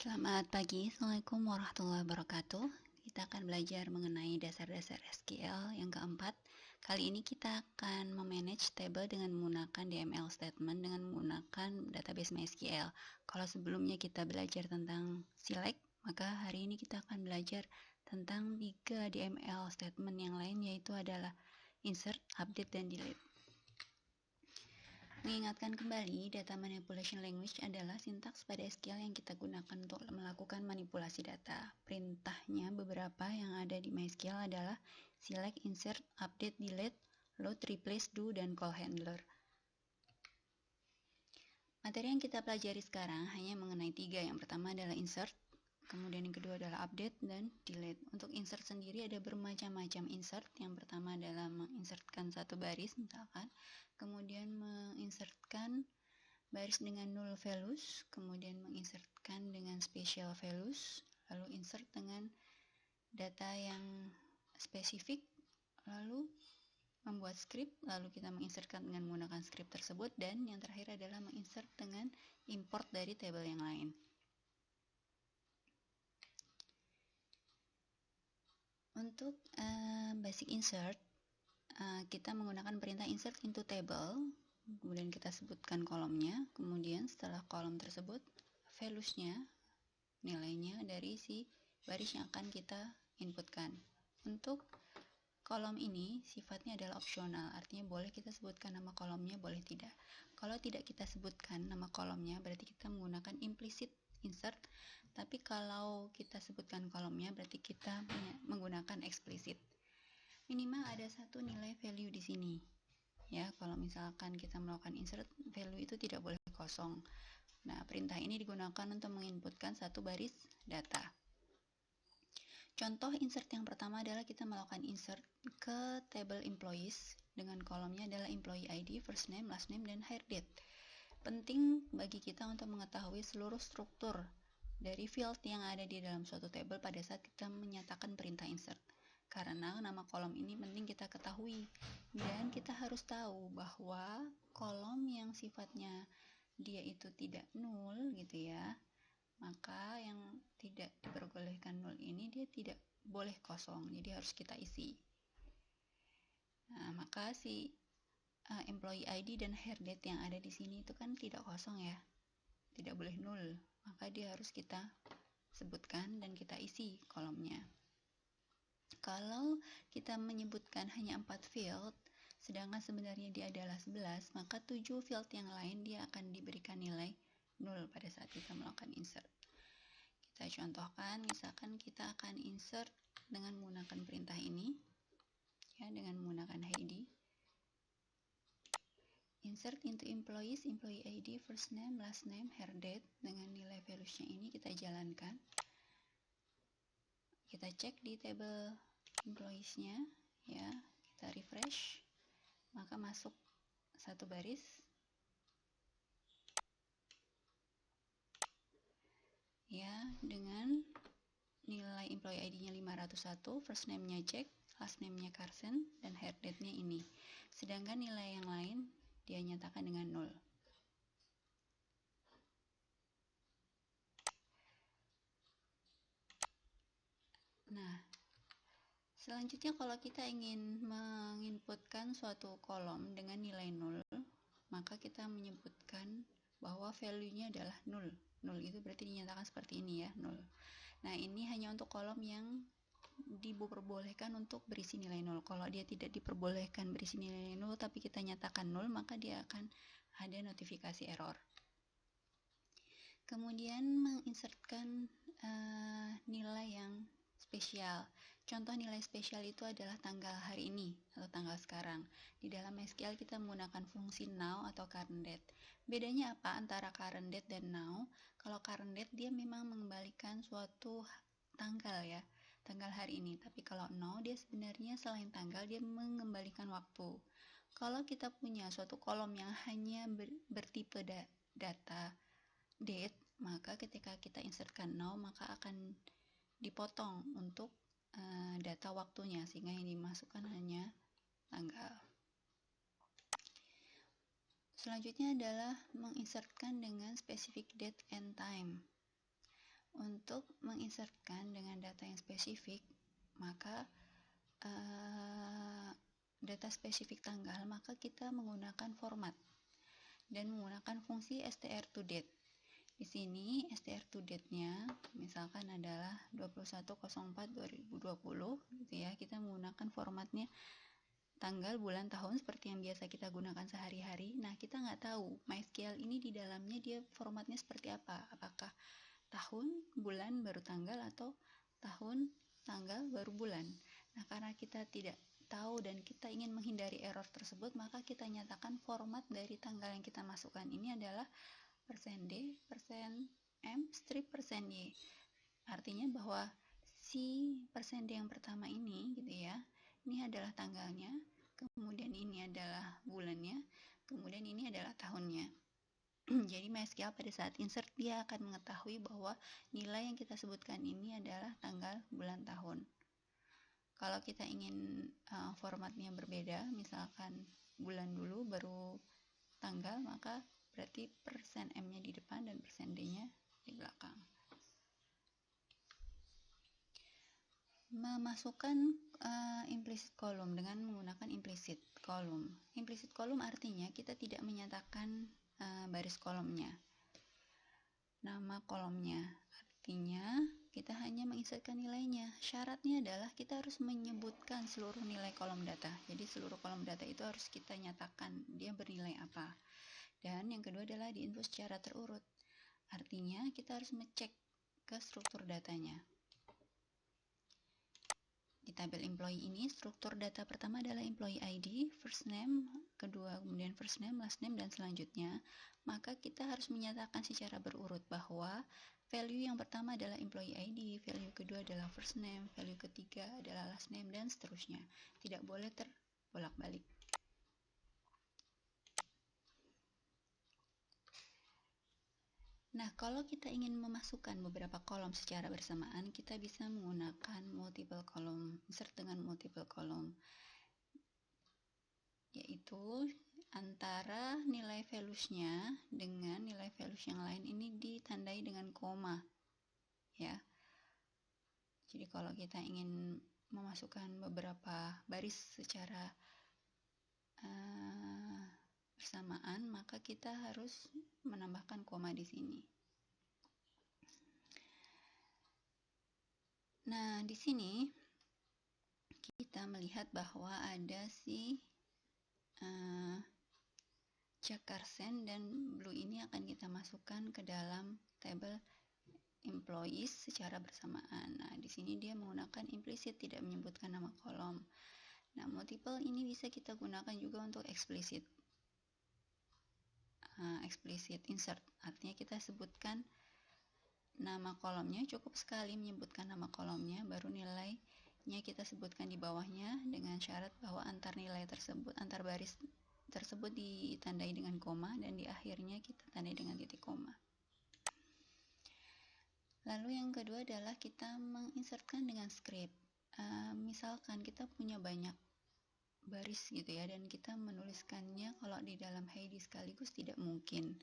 Selamat pagi, Assalamualaikum warahmatullahi wabarakatuh. Kita akan belajar mengenai dasar-dasar SQL yang keempat. Kali ini kita akan memanage table dengan menggunakan DML statement dengan menggunakan database MySQL. Kalau sebelumnya kita belajar tentang select, maka hari ini kita akan belajar tentang 3 DML statement yang lain, yaitu adalah insert, update, dan delete. Mengingatkan kembali, data manipulation language adalah sintaks pada SQL yang kita gunakan untuk melakukan manipulasi data. Perintahnya beberapa yang ada di MySQL adalah select, insert, update, delete, load, replace, do, dan call handler. Materi yang kita pelajari sekarang hanya mengenai 3. Yang pertama adalah insert, kemudian yang kedua adalah update dan delete. Untuk insert sendiri ada bermacam-macam insert. Yang pertama adalah menginsertkan satu baris misalkan, kemudian menginsertkan baris dengan null values, kemudian menginsertkan dengan special values, lalu insert dengan data yang spesifik, lalu membuat script, lalu kita menginsertkan dengan menggunakan script tersebut, dan yang terakhir adalah menginsert dengan import dari table yang lain. Untuk basic insert, kita menggunakan perintah insert into table, kemudian kita sebutkan kolomnya, kemudian setelah kolom tersebut values-nya, nilainya dari si baris yang akan kita inputkan. Untuk kolom ini sifatnya adalah opsional, artinya boleh kita sebutkan nama kolomnya, boleh tidak. Kalau tidak kita sebutkan nama kolomnya, berarti kita menggunakan implicit insert, tapi kalau kita sebutkan kolomnya, berarti kita menggunakan explicit. Minimal ada satu nilai value di sini. Ya, kalau misalkan kita melakukan insert, value itu tidak boleh kosong. Nah, perintah ini digunakan untuk menginputkan satu baris data. Contoh insert yang pertama adalah kita melakukan insert ke table employees dengan kolomnya adalah employee ID, first name, last name, dan hire date. Penting bagi kita untuk mengetahui seluruh struktur dari field yang ada di dalam suatu table pada saat kita menyatakan perintah insert. Karena nama kolom ini penting kita ketahui, dan kita harus tahu bahwa kolom yang sifatnya dia itu tidak null gitu ya, maka yang tidak diperbolehkan null ini dia tidak boleh kosong, jadi harus kita isi. Nah, maka si employee ID dan hire date yang ada di sini itu kan tidak kosong ya, tidak boleh null, maka dia harus kita sebutkan dan kita isi kolomnya. Kalau kita menyebutkan hanya 4 field, sedangkan sebenarnya dia adalah 11, maka 7 field yang lain dia akan diberikan nilai 0 pada saat kita melakukan insert. Kita contohkan, misalkan kita akan insert dengan menggunakan perintah ini, ya, dengan menggunakan ID. Insert into employees, employee ID, first name, last name, hire date. Dengan nilai values-nya ini kita jalankan. Kita cek di table employees-nya, ya, kita refresh, maka masuk satu baris. Ya, dengan nilai employee ID-nya 501, first name-nya Jack, last name-nya Carson, dan hire date-nya ini. Sedangkan nilai yang lain dia nyatakan dengan 0. Nah, selanjutnya kalau kita ingin menginputkan suatu kolom dengan nilai 0, maka kita menyebutkan bahwa value-nya adalah 0. 0 itu berarti dinyatakan seperti ini ya, 0. Nah, ini hanya untuk kolom yang diperbolehkan untuk berisi nilai 0. Kalau dia tidak diperbolehkan berisi nilai 0 tapi kita nyatakan 0, maka dia akan ada notifikasi error. Kemudian menginsertkan nilai yang spesial. Contoh nilai spesial itu adalah tanggal hari ini atau tanggal sekarang. Di dalam SQL kita menggunakan fungsi now atau current date. Bedanya apa antara current date dan now? Kalau current date dia memang mengembalikan suatu tanggal ya, tanggal hari ini. Tapi kalau now dia sebenarnya selain tanggal dia mengembalikan waktu. Kalau kita punya suatu kolom yang hanya bertipe data date, maka ketika kita insertkan now maka akan dipotong untuk data waktunya, sehingga yang dimasukkan hanya tanggal. Selanjutnya adalah menginsertkan dengan specific date and time. untuk menginsertkan dengan data yang spesifik, maka data spesifik tanggal, maka kita menggunakan format dan menggunakan fungsi str2date. Di sini str2date-nya misalkan adalah 21/04/2020 gitu ya. Kita menggunakan formatnya tanggal, bulan, tahun seperti yang biasa kita gunakan sehari-hari. Nah, kita nggak tahu MySQL ini di dalamnya dia formatnya seperti apa. Apakah tahun, bulan, baru tanggal, atau tahun, tanggal, baru bulan. Nah, karena kita tidak tahu dan kita ingin menghindari error tersebut, maka kita nyatakan format dari tanggal yang kita masukkan ini adalah %D, %M, strip %Y. Artinya bahwa si %D yang pertama ini gitu ya, ini adalah tanggalnya, kemudian ini adalah bulannya, kemudian ini adalah tahunnya. Jadi MySQL pada saat insert dia akan mengetahui bahwa nilai yang kita sebutkan ini adalah tanggal, bulan, tahun. Kalau kita ingin formatnya berbeda, misalkan bulan dulu baru tanggal, maka berarti %M-nya di depan dan %D-nya di belakang. Memasukkan implicit column dengan menggunakan implicit column. Implicit column artinya kita tidak menyatakan baris kolomnya, nama kolomnya. Artinya kita hanya menginsertkan nilainya. Syaratnya adalah kita harus menyebutkan seluruh nilai kolom data. Jadi seluruh kolom data itu harus kita nyatakan dia bernilai apa. Dan yang kedua adalah diinput secara terurut. Artinya kita harus mengecek ke struktur datanya. Di tabel employee ini, struktur data pertama adalah employee ID, first name, kedua kemudian first name, last name, dan selanjutnya. Maka kita harus menyatakan secara berurut bahwa value yang pertama adalah employee ID, value kedua adalah first name, value ketiga adalah last name, dan seterusnya. Tidak boleh terbolak-balik. Nah, kalau kita ingin memasukkan beberapa kolom secara bersamaan, kita bisa menggunakan multiple column, insert dengan multiple column, yaitu antara nilai values-nya dengan nilai values yang lain ini ditandai dengan koma, ya. Jadi kalau kita ingin memasukkan beberapa baris secara bersamaan, maka kita harus menambahkan koma di sini. Nah, di sini kita melihat bahwa ada si Jakarsen dan Blue ini akan kita masukkan ke dalam tabel employees secara bersamaan. Nah, di sini dia menggunakan implicit, tidak menyebutkan nama kolom. Nah, multiple ini bisa kita gunakan juga untuk explicit. Explicit insert, artinya kita sebutkan nama kolomnya, cukup sekali menyebutkan nama kolomnya, baru nilainya kita sebutkan di bawahnya dengan syarat bahwa antar nilai tersebut, antar baris tersebut ditandai dengan koma dan di akhirnya kita tandai dengan titik koma. Lalu yang kedua adalah kita menginsertkan dengan script. Misalkan kita punya banyak baris gitu ya, dan kita menuliskannya kalau di dalam Heidi sekaligus tidak mungkin.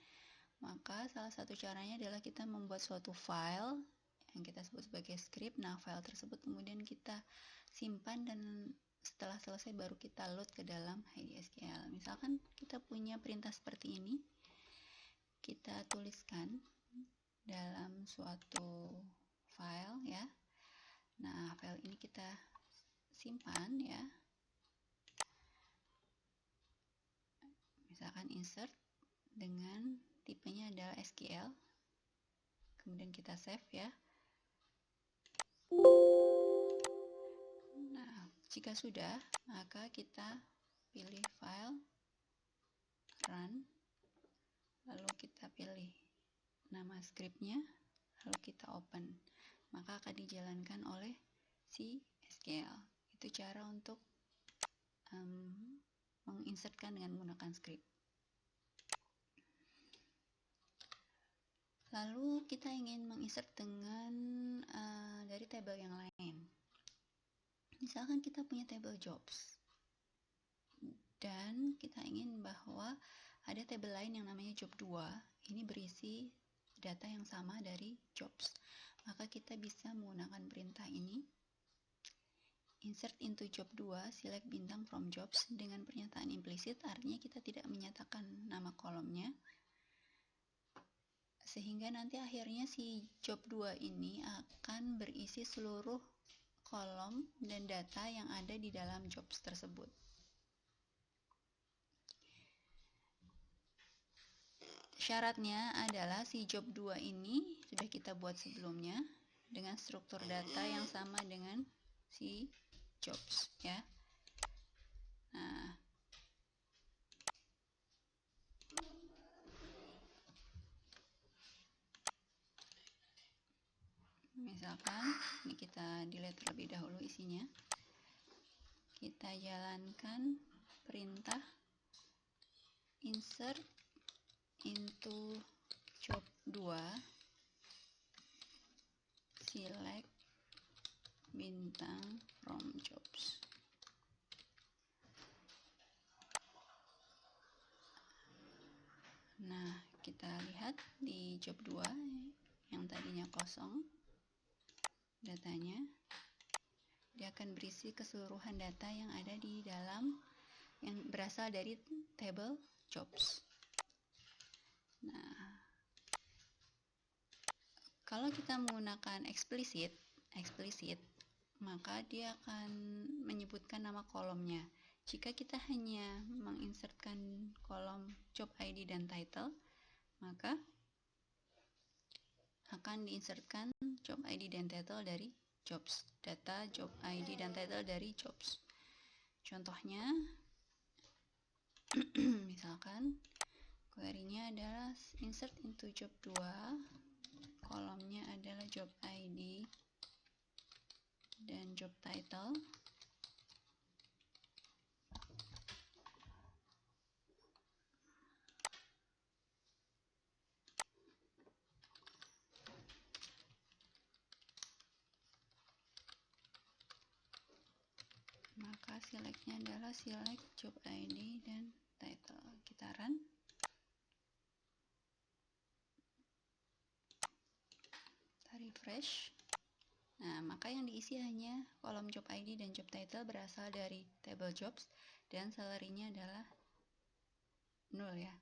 Maka salah satu caranya adalah kita membuat suatu file yang kita sebut sebagai script. Nah, file tersebut kemudian kita simpan dan setelah selesai baru kita load ke dalam Heidi SQL. Misalkan kita punya perintah seperti ini, kita tuliskan dalam suatu file ya. Nah, file ini kita simpan ya. Misalkan insert dengan tipenya adalah SQL. Kemudian kita save ya. Nah, jika sudah, maka kita pilih file, run, lalu kita pilih nama scriptnya, lalu kita open. Maka akan dijalankan oleh si SQL. Itu cara untuk menginsertkan dengan menggunakan script. Lalu kita ingin menginsert dengan dari tabel yang lain. Misalkan kita punya tabel jobs dan kita ingin bahwa ada tabel lain yang namanya job 2. Ini berisi data yang sama dari jobs. Maka kita bisa menggunakan perintah ini, insert into job 2, select bintang from jobs, dengan pernyataan implisit, artinya kita tidak menyatakan nama kolomnya, sehingga nanti akhirnya si job 2 ini akan berisi seluruh kolom dan data yang ada di dalam jobs tersebut. Syaratnya adalah si job 2 ini sudah kita buat sebelumnya dengan struktur data yang sama dengan si jobs ya. Nah, misalkan ini kita delete terlebih dahulu isinya. Kita jalankan perintah insert into job 2, select bintang from jobs. Nah, kita lihat di job 2 yang tadinya kosong datanya, dia akan berisi keseluruhan data yang ada di dalam, yang berasal dari table jobs. Nah, kalau kita menggunakan eksplisit, maka dia akan menyebutkan nama kolomnya. Jika kita hanya menginsertkan kolom job ID dan title, maka akan diinsertkan job ID dan title dari jobs, data job ID dan title dari jobs. Contohnya, misalkan query-nya adalah insert into job 2, kolomnya adalah job ID dan job title. Maka selectnya adalah select job ID dan title. Kita run. Kita refresh. Nah, maka yang diisi hanya kolom job ID dan job title berasal dari table jobs, dan salary-nya adalah 0 ya.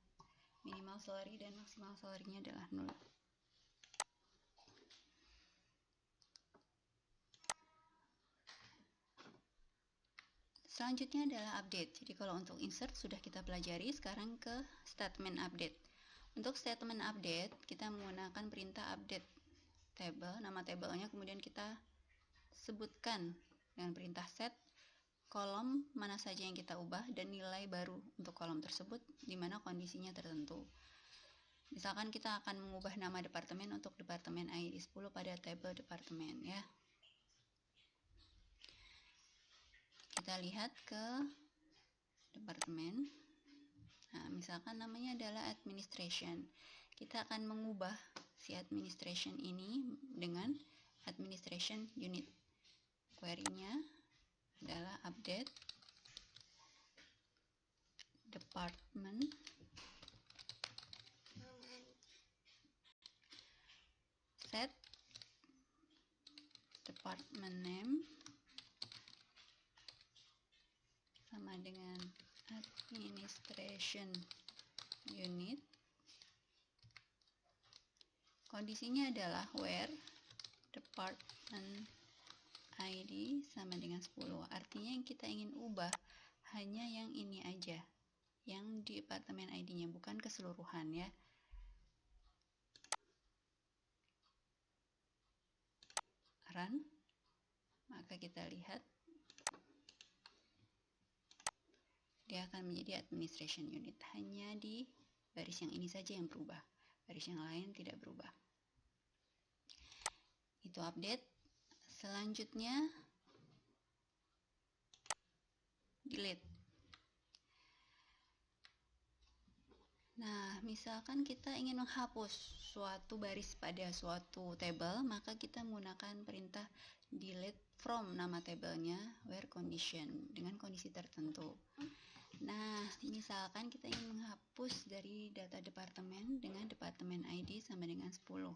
Minimal salary dan maksimal salary-nya adalah 0. Selanjutnya adalah update. Jadi kalau untuk insert sudah kita pelajari, sekarang ke statement update. Untuk statement update, kita menggunakan perintah update table, nama tabelnya, kemudian kita sebutkan dengan perintah set kolom mana saja yang kita ubah dan nilai baru untuk kolom tersebut di mana kondisinya tertentu. Misalkan kita akan mengubah nama departemen untuk departemen ID 10 pada table departemen ya. Kita lihat ke departemen. Nah, misalkan namanya adalah administration. Kita akan mengubah si administration ini dengan administration unit. Query-nya adalah update department set department name sama dengan administration unit. Kondisinya adalah where department ID sama dengan 10. Artinya yang kita ingin ubah hanya yang ini aja, yang di departemen ID-nya, bukan keseluruhan ya. Run. Maka kita lihat dia akan menjadi administration unit. Hanya di baris yang ini saja yang berubah, baris yang lain tidak berubah. Itu update. Selanjutnya delete. Nah, misalkan kita ingin menghapus suatu baris pada suatu table, maka kita menggunakan perintah delete from nama tabelnya where condition dengan kondisi tertentu. Nah, misalkan kita ingin menghapus dari data departemen dengan departemen ID sama dengan 10.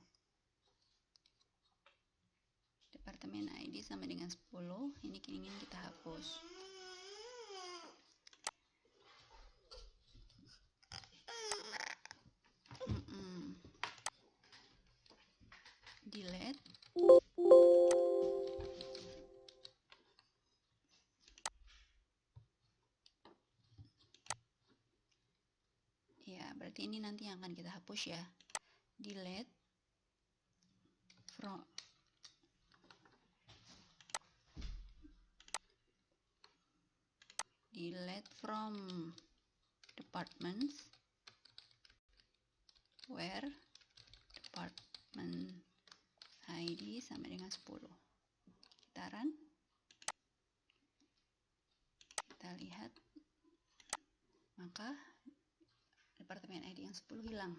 Departemen ID sama dengan 10, ini ingin kita hapus. Delete. Ya, berarti ini nanti yang akan kita hapus ya. Delete from departments where department ID sama dengan 10. Kita run. Kita lihat. Maka departemen ID yang 10 hilang.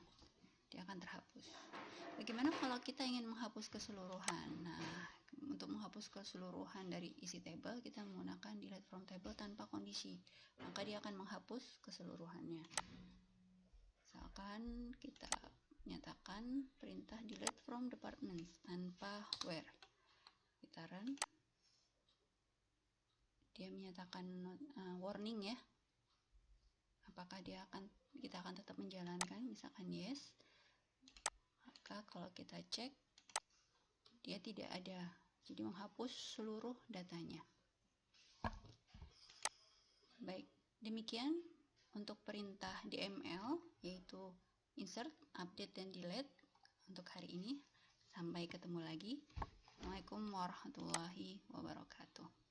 Dia akan terhapus. Bagaimana kalau kita ingin menghapus keseluruhan? Nah, untuk menghapus keseluruhan dari isi table, kita menggunakan delete from table tanpa kondisi. Maka dia akan menghapus keseluruhannya. Misalkan kita nyatakan perintah delete from departments tanpa where. Kita run. Dia menyatakan warning ya. Apakah kita akan tetap menjalankan? Misalkan yes. Maka kalau kita cek, dia tidak ada. Jadi menghapus seluruh datanya. Baik, demikian untuk perintah DML, yaitu insert, update, dan delete untuk hari ini. Sampai ketemu lagi. Assalamualaikum warahmatullahi wabarakatuh.